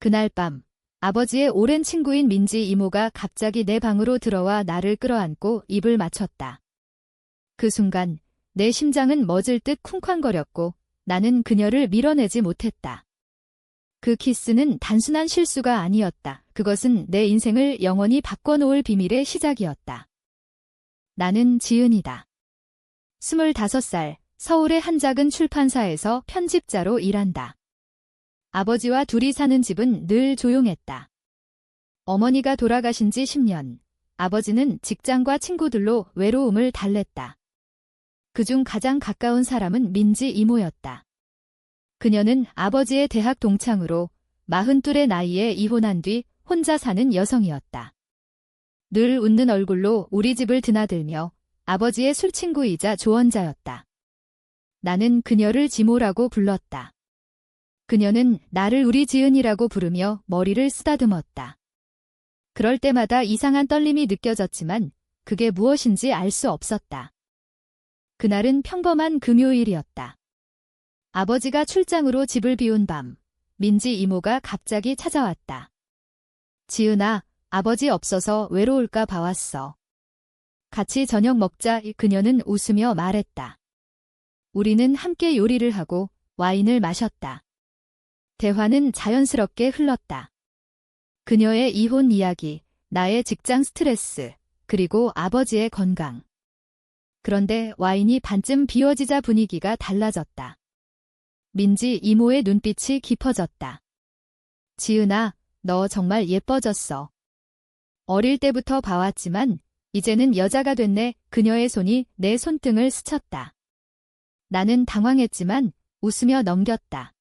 그날 밤 아버지의 오랜 친구인 민지 이모가 갑자기 내 방으로 들어와 나를 끌어안고 입을 맞췄다. 그 순간 내 심장은 멎을 듯 쿵쾅거렸고 나는 그녀를 밀어내지 못했다. 그 키스는 단순한 실수가 아니었다. 그것은 내 인생을 영원히 바꿔놓을 비밀의 시작이었다. 나는 지은이다. 25살, 서울의 한 작은 출판사에서 편집자로 일한다. 아버지와 둘이 사는 집은 늘 조용했다. 어머니가 돌아가신 지 10년, 아버지는 직장과 친구들로 외로움을 달랬다. 그중 가장 가까운 사람은 민지 이모였다. 그녀는 아버지의 대학 동창으로 42의 나이에 이혼한 뒤 혼자 사는 여성이었다. 늘 웃는 얼굴로 우리 집을 드나들며 아버지의 술친구이자 조언자였다. 나는 그녀를 지모라고 불렀다. 그녀는 나를 우리 지은이라고 부르며 머리를 쓰다듬었다. 그럴 때마다 이상한 떨림이 느껴졌지만 그게 무엇인지 알 수 없었다. 그날은 평범한 금요일이었다. 아버지가 출장으로 집을 비운 밤, 민지 이모가 갑자기 찾아왔다. 지은아, 아버지 없어서 외로울까 봐왔어. 같이 저녁 먹자. 그녀는 웃으며 말했다. 우리는 함께 요리를 하고 와인을 마셨다. 대화는 자연스럽게 흘렀다. 그녀의 이혼 이야기, 나의 직장 스트레스, 그리고 아버지의 건강. 그런데 와인이 반쯤 비워지자 분위기가 달라졌다. 민지 이모의 눈빛이 깊어졌다. 지은아, 너 정말 예뻐졌어. 어릴 때부터 봐왔지만 이제는 여자가 됐네. 그녀의 손이 내 손등을 스쳤다. 나는 당황했지만 웃으며 넘겼다.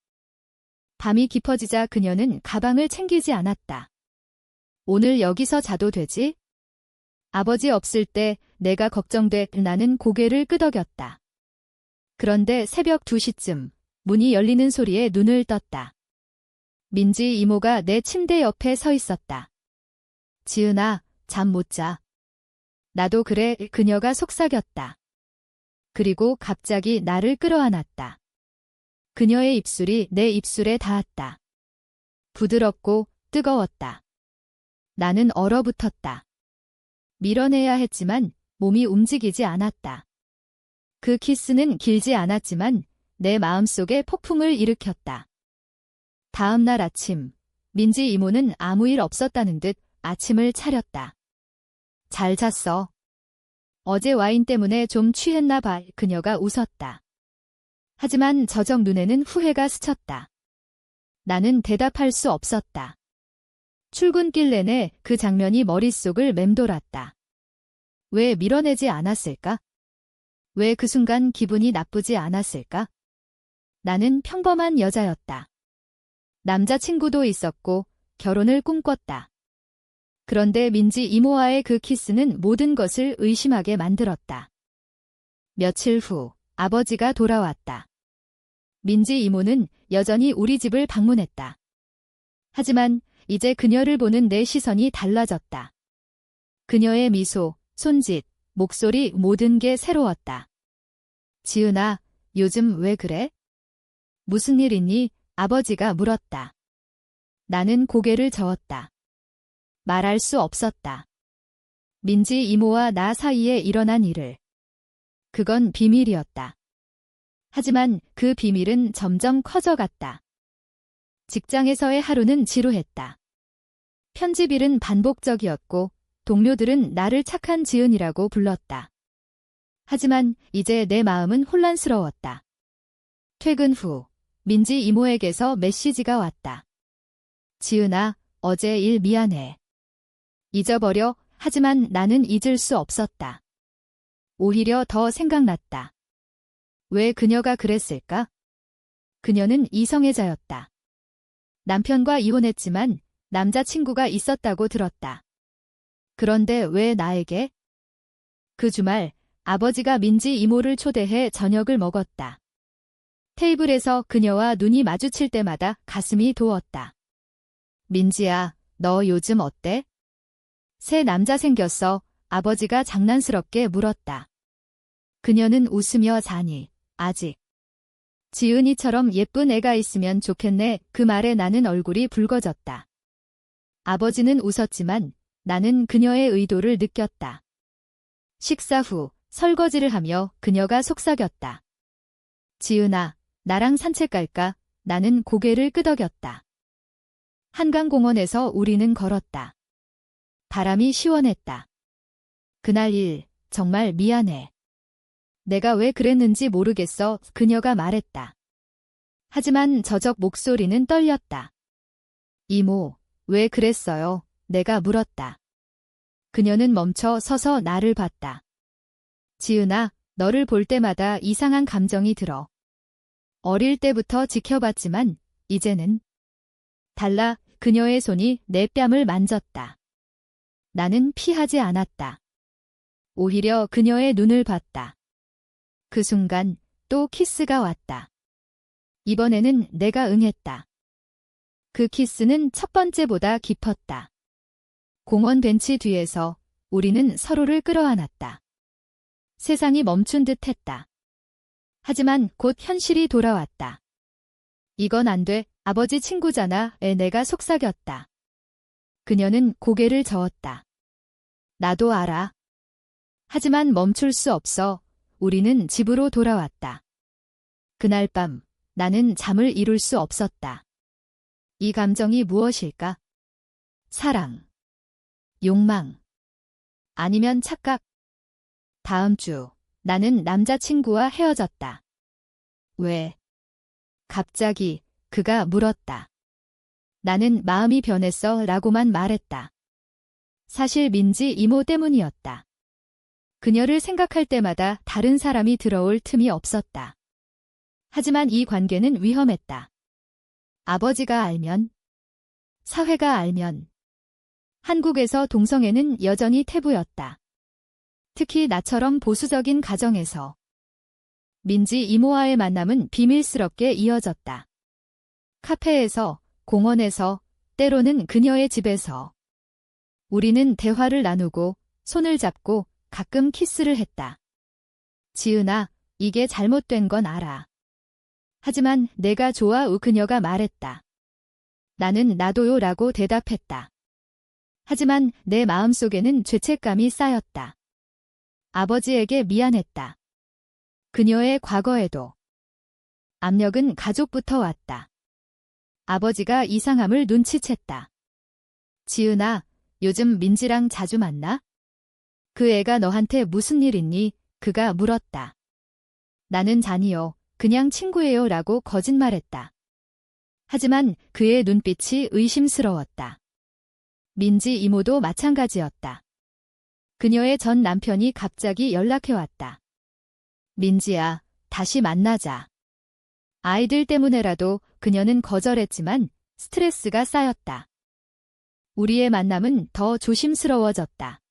밤이 깊어지자 그녀는 가방을 챙기지 않았다. 오늘 여기서 자도 되지? 아버지 없을 때 내가 걱정돼. 나는 고개를 끄덕였다. 그런데 새벽 2시쯤 문이 열리는 소리에 눈을 떴다. 민지 이모가 내 침대 옆에 서 있었다. 지은아, 잠 못 자. 나도 그래. 그녀가 속삭였다. 그리고 갑자기 나를 끌어안았다. 그녀의 입술이 내 입술에 닿았다. 부드럽고 뜨거웠다. 나는 얼어붙었다. 밀어내야 했지만 몸이 움직이지 않았다. 그 키스는 길지 않았지만 내 마음속에 폭풍을 일으켰다. 다음 날 아침, 민지 이모는 아무 일 없었다는 듯 아침을 차렸다. 잘 잤어. 어제 와인 때문에 좀 취했나 봐. 그녀가 웃었다. 하지만 저적 눈에는 후회가 스쳤다. 나는 대답할 수 없었다. 출근길 내내 그 장면이 머릿속을 맴돌았다. 왜 밀어내지 않았을까? 왜 그 순간 기분이 나쁘지 않았을까? 나는 평범한 여자였다. 남자친구도 있었고 결혼을 꿈꿨다. 그런데 민지 이모와의 그 키스는 모든 것을 의심하게 만들었다. 며칠 후 아버지가 돌아왔다. 민지 이모는 여전히 우리 집을 방문했다. 하지만 이제 그녀를 보는 내 시선이 달라졌다. 그녀의 미소, 손짓, 목소리 모든 게 새로웠다. 지은아, 요즘 왜 그래? 무슨 일 있니? 아버지가 물었다. 나는 고개를 저었다. 말할 수 없었다. 민지 이모와 나 사이에 일어난 일을. 그건 비밀이었다. 하지만 그 비밀은 점점 커져갔다. 직장에서의 하루는 지루했다. 편집일은 반복적이었고 동료들은 나를 착한 지은이라고 불렀다. 하지만 이제 내 마음은 혼란스러웠다. 퇴근 후 민지 이모에게서 메시지가 왔다. 지은아, 어제 일 미안해. 잊어버려. 하지만 나는 잊을 수 없었다. 오히려 더 생각났다. 왜 그녀가 그랬을까? 그녀는 이성애자였다. 남편과 이혼했지만 남자친구가 있었다고 들었다. 그런데 왜 나에게? 그 주말 아버지가 민지 이모를 초대해 저녁을 먹었다. 테이블에서 그녀와 눈이 마주칠 때마다 가슴이 도웠다. 민지야, 너 요즘 어때? 새 남자 생겼어. 아버지가 장난스럽게 물었다. 그녀는 웃으며 자니, 아직. 지은이처럼 예쁜 애가 있으면 좋겠네. 그 말에 나는 얼굴이 붉어졌다. 아버지는 웃었지만 나는 그녀의 의도를 느꼈다. 식사 후 설거지를 하며 그녀가 속삭였다. 지은아, 나랑 산책 갈까? 나는 고개를 끄덕였다. 한강공원에서 우리는 걸었다. 바람이 시원했다. 그날 일, 정말 미안해. 내가 왜 그랬는지 모르겠어. 그녀가 말했다. 하지만 저적 목소리는 떨렸다. 이모, 왜 그랬어요? 내가 물었다. 그녀는 멈춰 서서 나를 봤다. 지은아, 너를 볼 때마다 이상한 감정이 들어. 어릴 때부터 지켜봤지만 이제는 달라. 그녀의 손이 내 뺨을 만졌다. 나는 피하지 않았다. 오히려 그녀의 눈을 봤다. 그 순간 또 키스가 왔다. 이번에는 내가 응했다. 그 키스는 첫 번째보다 깊었다. 공원 벤치 뒤에서 우리는 서로를 끌어안았다. 세상이 멈춘 듯 했다. 하지만 곧 현실이 돌아왔다. 이건 안 돼. 아버지 친구잖아. 내가 속삭였다. 그녀는 고개를 저었다. 나도 알아. 하지만 멈출 수 없어. 우리는 집으로 돌아왔다. 그날 밤 나는 잠을 이룰 수 없었다. 이 감정이 무엇일까? 사랑, 욕망, 아니면 착각? 다음 주 나는 남자친구와 헤어졌다. 왜? 갑자기 그가 물었다. 나는 마음이 변했어 라고만 말했다. 사실 민지 이모 때문이었다. 그녀를 생각할 때마다 다른 사람이 들어올 틈이 없었다. 하지만 이 관계는 위험했다. 아버지가 알면, 사회가 알면. 한국에서 동성애는 여전히 태부였다. 특히 나처럼 보수적인 가정에서. 민지 이모와의 만남은 비밀스럽게 이어졌다. 카페에서, 공원에서, 때로는 그녀의 집에서. 우리는 대화를 나누고 손을 잡고 가끔 키스를 했다. 지은아, 이게 잘못된 건 알아. 하지만 내가 좋아. 그녀가 말했다. 나는 나도요 라고 대답했다. 하지만 내 마음속에는 죄책감이 쌓였다. 아버지에게 미안했다. 그녀의 과거에도. 압력은 가족부터 왔다. 아버지가 이상함을 눈치챘다. 지은아, 요즘 민지랑 자주 만나? 그 애가 너한테 무슨 일 있니? 그가 물었다. 나는 아니요. 그냥 친구예요 라고 거짓말했다. 하지만 그의 눈빛이 의심스러웠다. 민지 이모도 마찬가지였다. 그녀의 전 남편이 갑자기 연락해왔다. 민지야, 다시 만나자. 아이들 때문에라도 그녀는 거절했지만 스트레스가 쌓였다. 우리의 만남은 더 조심스러워졌다.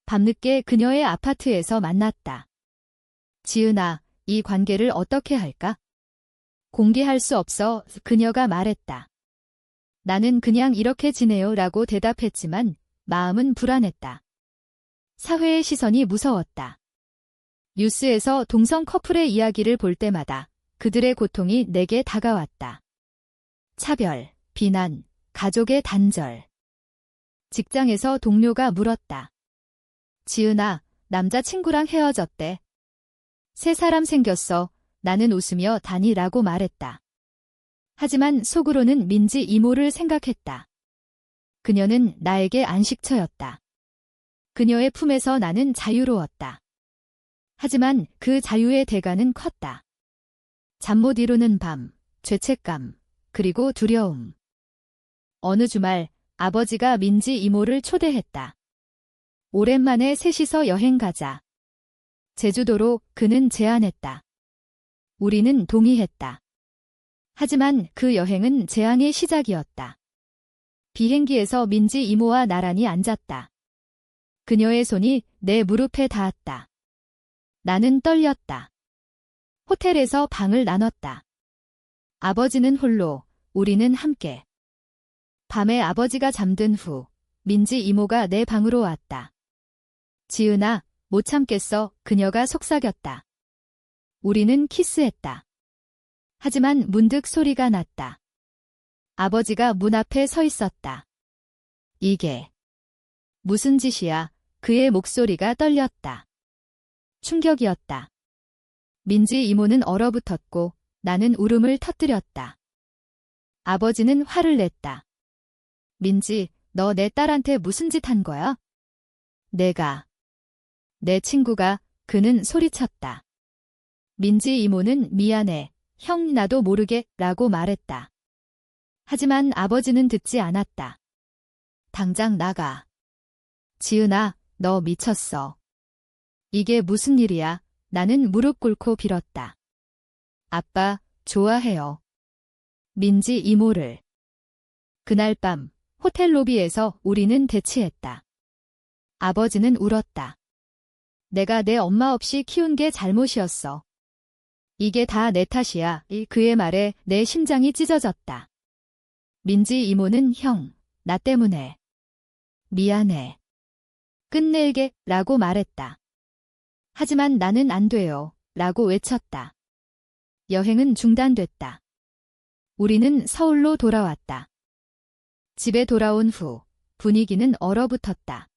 밤늦게 그녀의 아파트에서 만났다. 지은아, 이 관계를 어떻게 할까? 공개할 수 없어. 그녀가 말했다. 나는 그냥 이렇게 지내요 라고 대답했지만 마음은 불안했다. 사회의 시선이 무서웠다. 뉴스에서 동성 커플의 이야기를 볼 때마다 그들의 고통이 내게 다가왔다. 차별, 비난, 가족의 단절. 직장에서 동료가 물었다. 지은아, 남자친구랑 헤어졌대. 새 사람 생겼어. 나는 웃으며 다니라고 말했다. 하지만 속으로는 민지 이모를 생각했다. 그녀는 나에게 안식처였다. 그녀의 품에서 나는 자유로웠다. 하지만 그 자유의 대가는 컸다. 잠 못 이루는 밤, 죄책감, 그리고 두려움. 어느 주말 아버지가 민지 이모를 초대했다. 오랜만에 셋이서 여행 가자. 제주도로. 그는 제안했다. 우리는 동의했다. 하지만 그 여행은 재앙의 시작이었다. 비행기에서 민지 이모와 나란히 앉았다. 그녀의 손이 내 무릎에 닿았다. 나는 떨렸다. 호텔에서 방을 나눴다. 아버지는 홀로, 우리는 함께. 밤에 아버지가 잠든 후 민지 이모가 내 방으로 왔다. 지은아, 못 참겠어. 그녀가 속삭였다. 우리는 키스했다. 하지만 문득 소리가 났다. 아버지가 문 앞에 서 있었다. 이게 무슨 짓이야? 그의 목소리가 떨렸다. 충격이었다. 민지 이모는 얼어붙었고 나는 울음을 터뜨렸다. 아버지는 화를 냈다. 민지, 너 내 딸한테 무슨 짓 한 거야? 내가. 내 친구가, 그는 소리쳤다. 민지 이모는 미안해. 형 나도 모르게 라고 말했다. 하지만 아버지는 듣지 않았다. 당장 나가. 지은아, 너 미쳤어. 이게 무슨 일이야? 나는 무릎 꿇고 빌었다. 아빠, 좋아해요. 민지 이모를. 그날 밤, 호텔 로비에서 우리는 대치했다. 아버지는 울었다. 내가 내 엄마 없이 키운 게 잘못이었어. 이게 다 내 탓이야. 그의 말에 내 심장이 찢어졌다. 민지 이모는 형, 나 때문에. 미안해. 끝낼게 라고 말했다. 하지만 나는 안 돼요 라고 외쳤다. 여행은 중단됐다. 우리는 서울로 돌아왔다. 집에 돌아온 후 분위기는 얼어붙었다.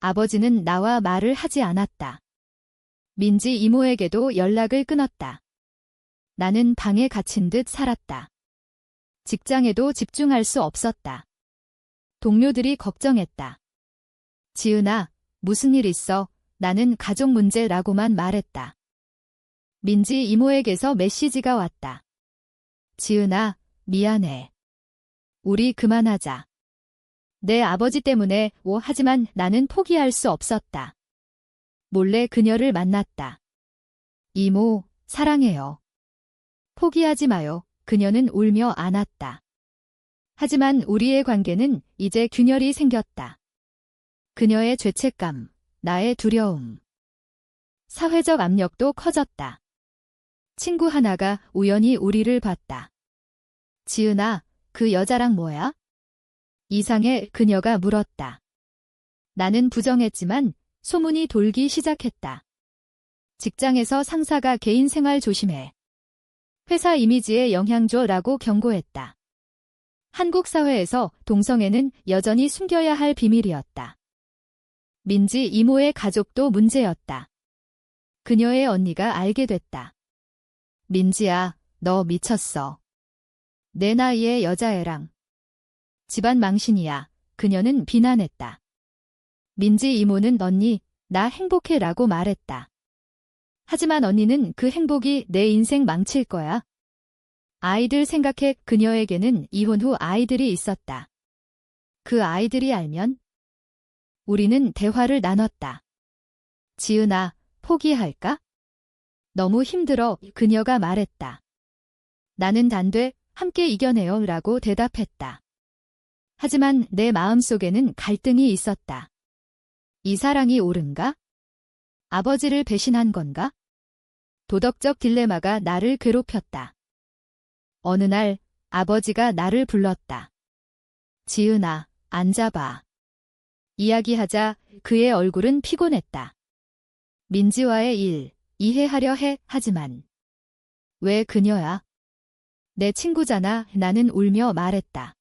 아버지는 나와 말을 하지 않았다. 민지 이모에게도 연락을 끊었다. 나는 방에 갇힌 듯 살았다. 직장에도 집중할 수 없었다. 동료들이 걱정했다. 지은아, 무슨 일 있어? 나는 가족 문제라고만 말했다. 민지 이모에게서 메시지가 왔다. 지은아, 미안해. 우리 그만하자. 내 아버지 때문에 하지만 나는 포기할 수 없었다. 몰래 그녀를 만났다. 이모, 사랑해요. 포기하지 마요. 그녀는 울며 안았다. 하지만 우리의 관계는 이제 균열이 생겼다. 그녀의 죄책감, 나의 두려움. 사회적 압력도 커졌다. 친구 하나가 우연히 우리를 봤다. 지은아, 그 여자랑 뭐야? 이상해 그녀가 물었다. 나는 부정했지만 소문이 돌기 시작했다. 직장에서 상사가 개인 생활 조심해. 회사 이미지에 영향 줘라고 경고했다. 한국 사회에서 동성애는 여전히 숨겨야 할 비밀이었다. 민지 이모의 가족도 문제였다. 그녀의 언니가 알게 됐다. 민지야, 너 미쳤어. 내 나이에 여자애랑. 집안 망신이야. 그녀는 비난했다. 민지 이모는 언니, 나 행복해라고 말했다. 하지만 언니는 그 행복이 내 인생 망칠 거야. 아이들 생각해. 그녀에게는 이혼 후 아이들이 있었다. 그 아이들이 알면? 우리는 대화를 나눴다. 지은아, 포기할까? 너무 힘들어. 그녀가 말했다. 나는 안 돼. 함께 이겨내요 라고 대답했다. 하지만 내 마음속에는 갈등이 있었다. 이 사랑이 옳은가? 아버지를 배신한 건가? 도덕적 딜레마가 나를 괴롭혔다. 어느 날 아버지가 나를 불렀다. 지은아, 앉아봐. 이야기하자. 그의 얼굴은 피곤했다. 민지와의 일, 이해하려 해. 하지만 왜 그녀야? 내 친구잖아. 나는 울며 말했다.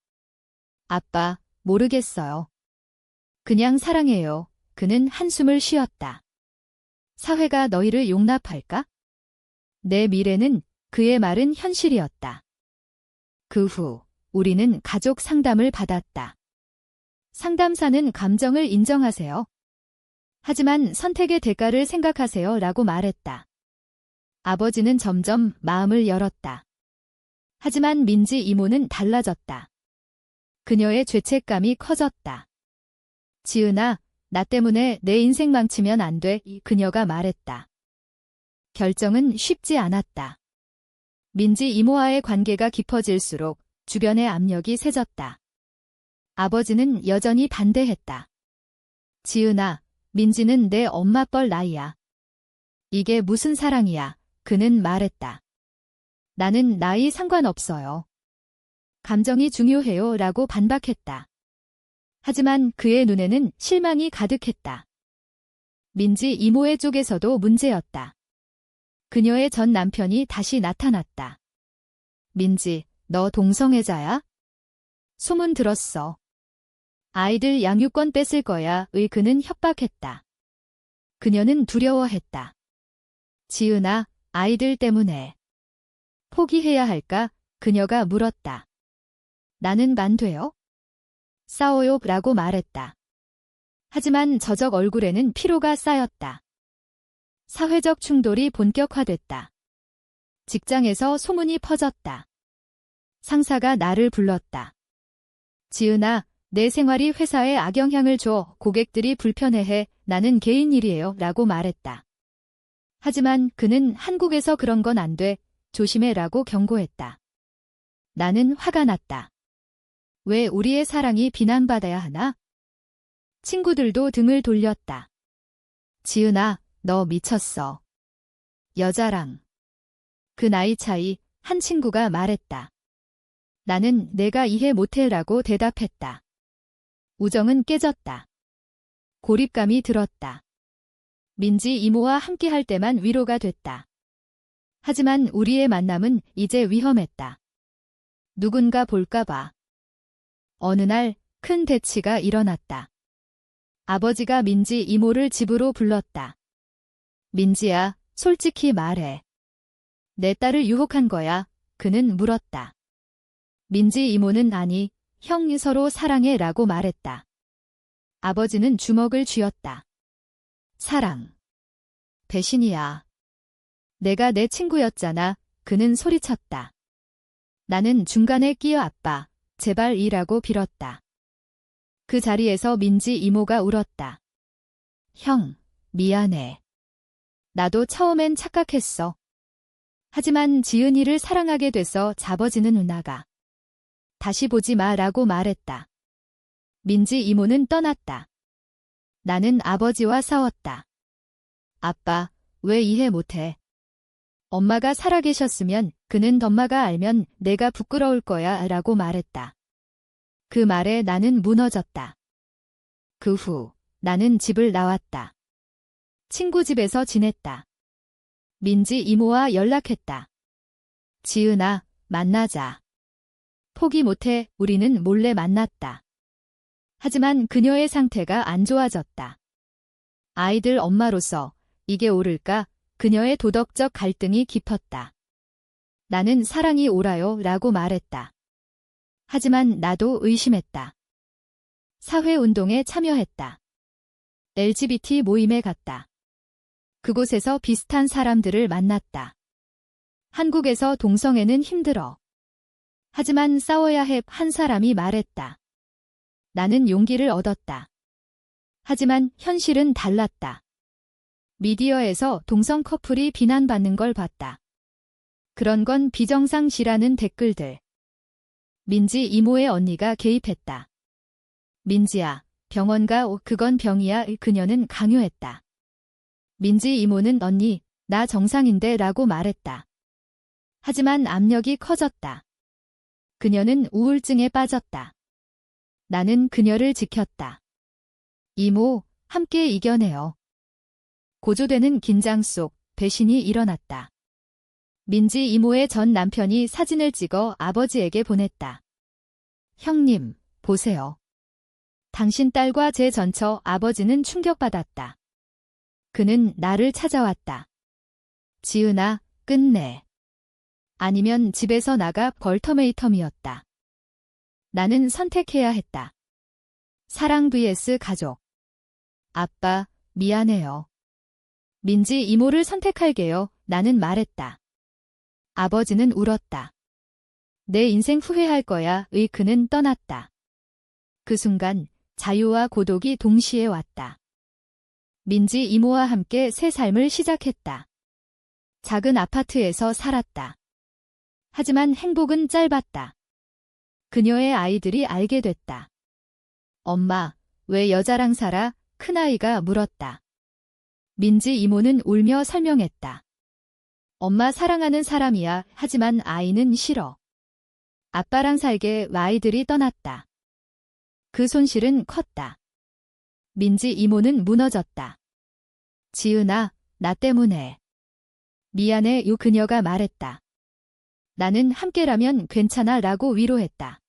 아빠, 모르겠어요. 그냥 사랑해요. 그는 한숨을 쉬었다. 사회가 너희를 용납할까? 내 미래는 그의 말은 현실이었다. 그 후 우리는 가족 상담을 받았다. 상담사는 감정을 인정하세요. 하지만 선택의 대가를 생각하세요 라고 말했다. 아버지는 점점 마음을 열었다. 하지만 민지 이모는 달라졌다. 그녀의 죄책감이 커졌다. 지은아, 나 때문에 내 인생 망치면 안 돼. 그녀가 말했다. 결정은 쉽지 않았다. 민지 이모와의 관계가 깊어질수록 주변의 압력이 세졌다. 아버지는 여전히 반대했다. 지은아, 민지는 내 엄마 뻘 나이야. 이게 무슨 사랑이야. 그는 말했다. 나는 나이 상관없어요. 감정이 중요해요 라고 반박했다. 하지만 그의 눈에는 실망이 가득했다. 민지 이모의 쪽에서도 문제였다. 그녀의 전 남편이 다시 나타났다. 민지, 너 동성애자야? 소문 들었어. 아이들 양육권 뺏을 거야. 의 그는 협박했다. 그녀는 두려워했다. 지은아, 아이들 때문에. 포기해야 할까? 그녀가 물었다. 나는 안 돼요? 싸워요 라고 말했다. 하지만 저적 얼굴에는 피로가 쌓였다. 사회적 충돌이 본격화됐다. 직장에서 소문이 퍼졌다. 상사가 나를 불렀다. 지은아, 내 생활이 회사에 악영향을 줘. 고객들이 불편해해. 나는 개인 일이에요 라고 말했다. 하지만 그는 한국에서 그런 건 안 돼. 조심해 라고 경고했다. 나는 화가 났다. 왜 우리의 사랑이 비난받아야 하나? 친구들도 등을 돌렸다. 지은아, 너 미쳤어. 여자랑. 그 나이 차이, 한 친구가 말했다. 나는 내가 이해 못해 라고 대답했다. 우정은 깨졌다. 고립감이 들었다. 민지 이모와 함께 할 때만 위로가 됐다. 하지만 우리의 만남은 이제 위험했다. 누군가 볼까봐. 어느 날 큰 대치가 일어났다. 아버지가 민지 이모를 집으로 불렀다. 민지야, 솔직히 말해. 내 딸을 유혹한 거야. 그는 물었다. 민지 이모는 아니, 형 서로 사랑해 라고 말했다. 아버지는 주먹을 쥐었다. 사랑. 배신이야. 내가 내 친구였잖아. 그는 소리쳤다. 나는 중간에 끼어 아빠, 제발 이라고 빌었다. 그 자리에서 민지 이모가 울었다. 형, 미안해. 나도 처음엔 착각했어. 하지만 지은이를 사랑하게 돼서 잡아지는 누나가. 다시 보지 마 라고 말했다. 민지 이모는 떠났다. 나는 아버지와 싸웠다. 아빠, 왜 이해 못해? 엄마가 살아계셨으면 그는 엄마가 알면 내가 부끄러울 거야 라고 말했다. 그 말에 나는 무너졌다. 그 후 나는 집을 나왔다. 친구 집에서 지냈다. 민지 이모와 연락했다. 지은아, 만나자. 포기 못해. 우리는 몰래 만났다. 하지만 그녀의 상태가 안 좋아졌다. 아이들 엄마로서 이게 옳을까? 그녀의 도덕적 갈등이 깊었다. 나는 사랑이 옳아요 라고 말했다. 하지만 나도 의심했다. 사회운동에 참여했다. LGBT 모임에 갔다. 그곳에서 비슷한 사람들을 만났다. 한국에서 동성애는 힘들어. 하지만 싸워야 해. 한 사람이 말했다. 나는 용기를 얻었다. 하지만 현실은 달랐다. 미디어에서 동성 커플이 비난받는 걸 봤다. 그런 건 비정상시라는 댓글들. 민지 이모의 언니가 개입했다. 민지야, 병원 가. 그건 병이야. 그녀는 강요했다. 민지 이모는 언니, 나 정상인데 라고 말했다. 하지만 압력이 커졌다. 그녀는 우울증에 빠졌다. 나는 그녀를 지켰다. 이모, 함께 이겨내요. 고조되는 긴장 속 배신이 일어났다. 민지 이모의 전 남편이 사진을 찍어 아버지에게 보냈다. 형님, 보세요. 당신 딸과 제 전처. 아버지는 충격받았다. 그는 나를 찾아왔다. 지은아, 끝내. 아니면 집에서 나가. 벌터메이텀이었다. 나는 선택해야 했다. 사랑 vs 가족. 아빠, 미안해요. 민지 이모를 선택할게요. 나는 말했다. 아버지는 울었다. 내 인생 후회할 거야. 그는 떠났다. 그 순간 자유와 고독이 동시에 왔다. 민지 이모와 함께 새 삶을 시작했다. 작은 아파트에서 살았다. 하지만 행복은 짧았다. 그녀의 아이들이 알게 됐다. 엄마, 왜 여자랑 살아? 큰아이가 물었다. 민지 이모는 울며 설명했다. 엄마 사랑하는 사람이야. 하지만 아이는 싫어. 아빠랑 살게. 아이들이 떠났다. 그 손실은 컸다. 민지 이모는 무너졌다. 지은아, 나 때문에. 미안해. 그녀가 말했다. 나는 함께라면 괜찮아 라고 위로했다.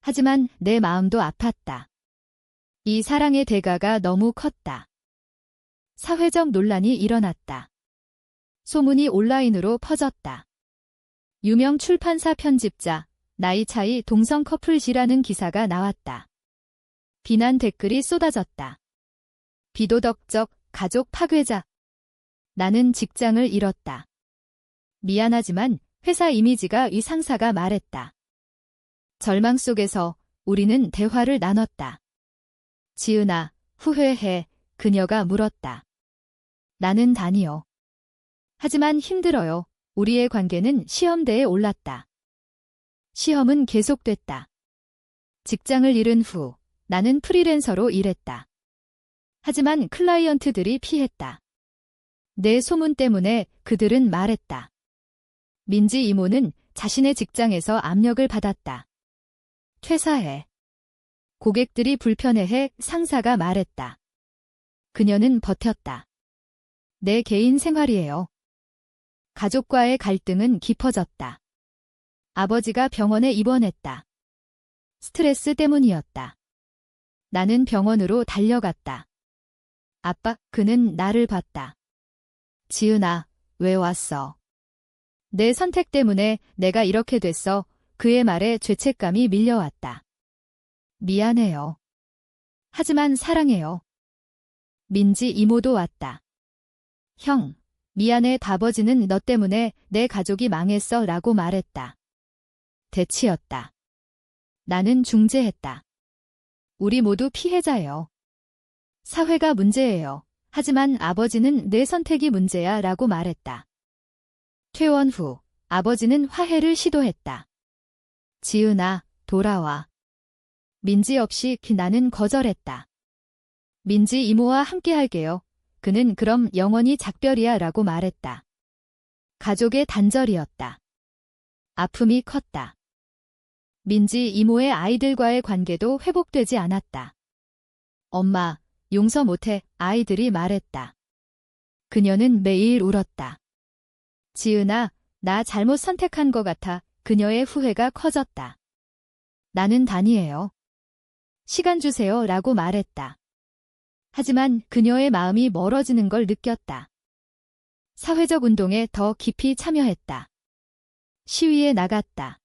하지만 내 마음도 아팠다. 이 사랑의 대가가 너무 컸다. 사회적 논란이 일어났다. 소문이 온라인으로 퍼졌다. 유명 출판사 편집자, 나이 차이 동성 커플이라는 기사가 나왔다. 비난 댓글이 쏟아졌다. 비도덕적 가족 파괴자. 나는 직장을 잃었다. 미안하지만 회사 이미지가 위 상사가 말했다. 절망 속에서 우리는 대화를 나눴다. 지은아, 후회해. 그녀가 물었다. 나는 다니요. 하지만 힘들어요. 우리의 관계는 시험대에 올랐다. 시험은 계속됐다. 직장을 잃은 후 나는 프리랜서로 일했다. 하지만 클라이언트들이 피했다. 내 소문 때문에 그들은 말했다. 민지 이모는 자신의 직장에서 압력을 받았다. 퇴사해. 고객들이 불편해해 상사가 말했다. 그녀는 버텼다. 내 개인 생활이에요. 가족과의 갈등은 깊어졌다. 아버지가 병원에 입원했다. 스트레스 때문이었다. 나는 병원으로 달려갔다. 아빠, 그는 나를 봤다. 지은아, 왜 왔어? 내 선택 때문에 내가 이렇게 됐어. 그의 말에 죄책감이 밀려왔다. 미안해요. 하지만 사랑해요. 민지 이모도 왔다. 형, 미안해. 아버지는 너 때문에 내 가족이 망했어 라고 말했다. 대치였다. 나는 중재했다. 우리 모두 피해자예요. 사회가 문제예요. 하지만 아버지는 내 선택이 문제야 라고 말했다. 퇴원 후 아버지는 화해를 시도했다. 지은아, 돌아와. 민지 없이 나는 거절했다. 민지 이모와 함께 할게요. 그는 그럼 영원히 작별이야 라고 말했다. 가족의 단절이었다. 아픔이 컸다. 민지 이모의 아이들과의 관계도 회복되지 않았다. 엄마, 용서 못해. 아이들이 말했다. 그녀는 매일 울었다. 지은아, 나 잘못 선택한 것 같아. 그녀의 후회가 커졌다. 나는 다니에요. 시간 주세요 라고 말했다. 하지만 그녀의 마음이 멀어지는 걸 느꼈다. 사회적 운동에 더 깊이 참여했다. 시위에 나갔다.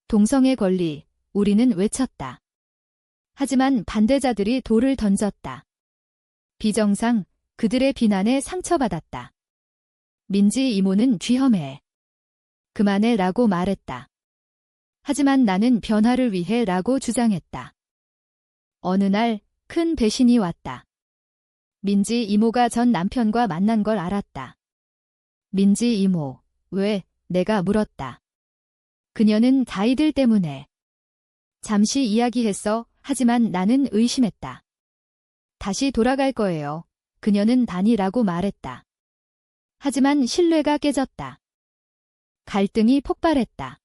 동성애 권리, 우리는 외쳤다. 하지만 반대자들이 돌을 던졌다. 비정상, 그들의 비난에 상처받았다. 민지 이모는 귀험해. 그만해 라고 말했다. 하지만 나는 변화를 위해 라고 주장했다. 어느 날 큰 배신이 왔다. 민지 이모가 전 남편과 만난 걸 알았다. 민지 이모, 왜? 내가 물었다. 그녀는 아이들 때문에. 잠시 이야기했어. 하지만 나는 의심했다. 다시 돌아갈 거예요. 그녀는 다니라고 말했다. 하지만 신뢰가 깨졌다. 갈등이 폭발했다.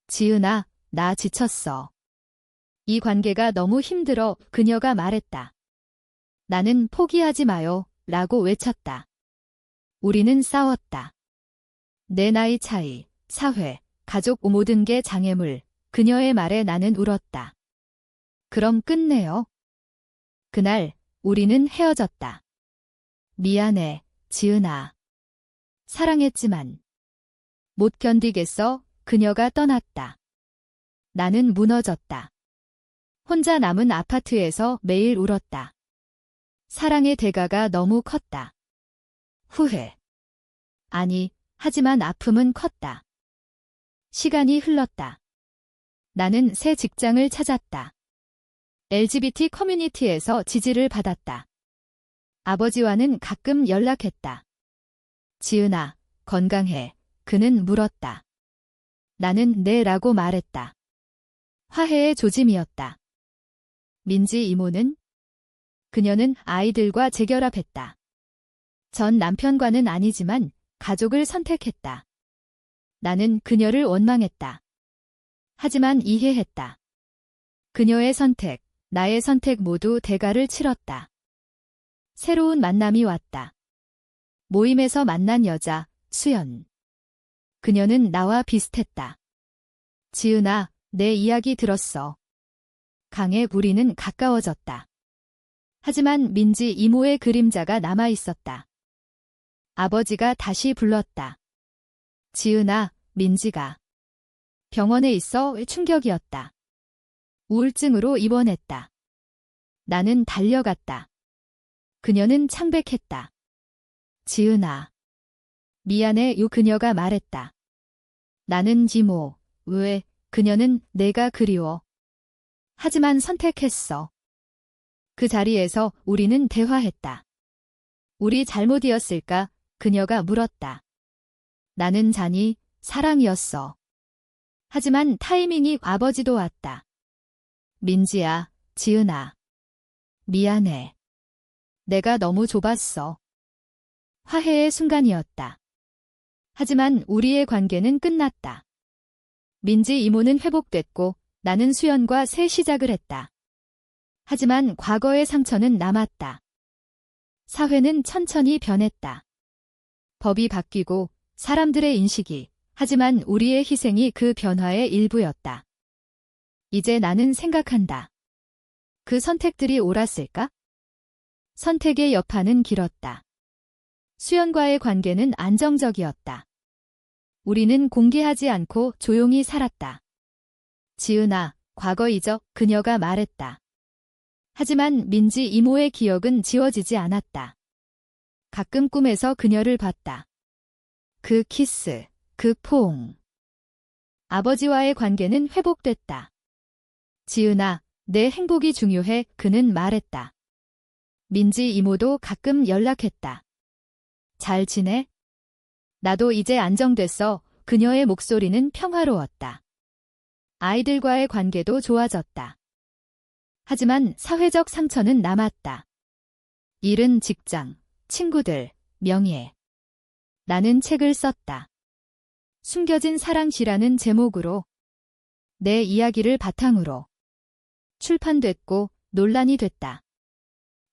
지은아, 나 지쳤어. 이 관계가 너무 힘들어. 그녀가 말했다. 나는 포기하지 마요. 라고 외쳤다. 우리는 싸웠다. 내 나이 차이, 사회, 가족 모든 게 장애물. 그녀의 말에 나는 울었다. 그럼 끝내요. 그날 우리는 헤어졌다. 미안해, 지은아. 사랑했지만 못 견디겠어. 그녀가 떠났다. 나는 무너졌다. 혼자 남은 아파트에서 매일 울었다. 사랑의 대가가 너무 컸다. 후회. 아니, 하지만 아픔은 컸다. 시간이 흘렀다. 나는 새 직장을 찾았다. LGBT 커뮤니티에서 지지를 받았다. 아버지와는 가끔 연락했다. 지은아, 건강해. 그는 물었다. 나는 네라고 말했다. 화해의 조짐이었다. 민지 이모는? 그녀는 아이들과 재결합했다. 전 남편과는 아니지만 가족을 선택했다. 나는 그녀를 원망했다. 하지만 이해했다. 그녀의 선택, 나의 선택 모두 대가를 치렀다. 새로운 만남이 왔다. 모임에서 만난 여자, 수연. 그녀는 나와 비슷했다. 지은아, 내 이야기 들었어. 강의 우리는 가까워졌다. 하지만 민지 이모의 그림자가 남아 있었다. 아버지가 다시 불렀다. 지은아, 민지가 병원에 있어. 충격이었다. 우울증으로 입원했다. 나는 달려갔다. 그녀는 창백했다. 지은아. 미안해. 그녀가 말했다. 나는 지모. 왜? 그녀는 내가 그리워. 하지만 선택했어. 그 자리에서 우리는 대화했다. 우리 잘못이었을까? 그녀가 물었다. 나는 잔이 사랑이었어. 하지만 타이밍이 아버지도 왔다. 민지야, 지은아. 미안해. 내가 너무 좁았어. 화해의 순간이었다. 하지만 우리의 관계는 끝났다. 민지 이모는 회복됐고 나는 수연과 새 시작을 했다. 하지만 과거의 상처는 남았다. 사회는 천천히 변했다. 법이 바뀌고 사람들의 인식이, 하지만 우리의 희생이 그 변화의 일부였다. 이제 나는 생각한다. 그 선택들이 옳았을까? 선택의 여파는 길었다. 수연과의 관계는 안정적이었다. 우리는 공개하지 않고 조용히 살았다. 지은아, 과거 잊어. 그녀가 말했다. 하지만 민지 이모의 기억은 지워지지 않았다. 가끔 꿈에서 그녀를 봤다. 그 키스, 그 포옹. 아버지와의 관계는 회복됐다. 지은아, 내 행복이 중요해. 그는 말했다. 민지 이모도 가끔 연락했다. 잘 지내? 나도 이제 안정됐어. 그녀의 목소리는 평화로웠다. 아이들과의 관계도 좋아졌다. 하지만 사회적 상처는 남았다. 일은 직장, 친구들, 명예. 나는 책을 썼다. 숨겨진 사랑시라는 제목으로. 내 이야기를 바탕으로. 출판됐고 논란이 됐다.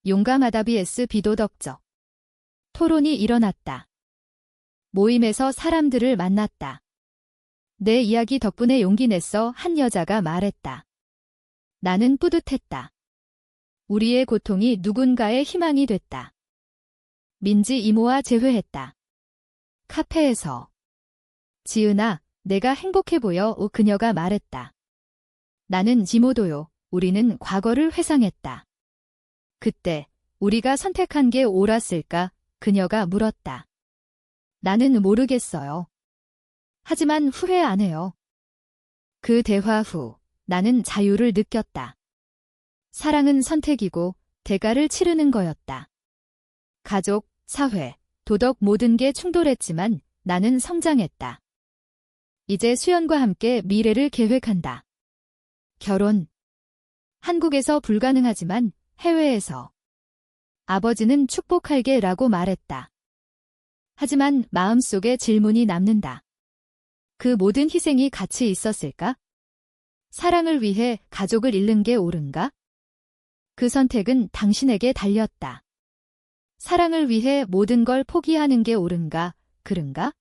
용감하다 vs 비도덕적. 토론이 일어났다. 모임에서 사람들을 만났다. 내 이야기 덕분에 용기 냈어. 한 여자가 말했다. 나는 뿌듯했다. 우리의 고통이 누군가의 희망이 됐다. 민지 이모와 재회했다. 카페에서. 지은아, 내가 행복해 보여. 그녀가 말했다. 나는 지모도요. 우리는 과거를 회상했다. 그때 우리가 선택한 게 옳았을까? 그녀가 물었다. 나는 모르겠어요. 하지만 후회 안 해요. 그 대화 후 나는 자유를 느꼈다. 사랑은 선택이고 대가를 치르는 거였다. 가족, 사회, 도덕 모든 게 충돌했지만 나는 성장했다. 이제 수연과 함께 미래를 계획한다. 결혼. 한국에서 불가능하지만 해외에서. 아버지는 축복할게라고 말했다. 하지만 마음속에 질문이 남는다. 그 모든 희생이 가치 있었을까? 사랑을 위해 가족을 잃는 게 옳은가? 그 선택은 당신에게 달렸다. 사랑을 위해 모든 걸 포기하는 게 옳은가, 그른가?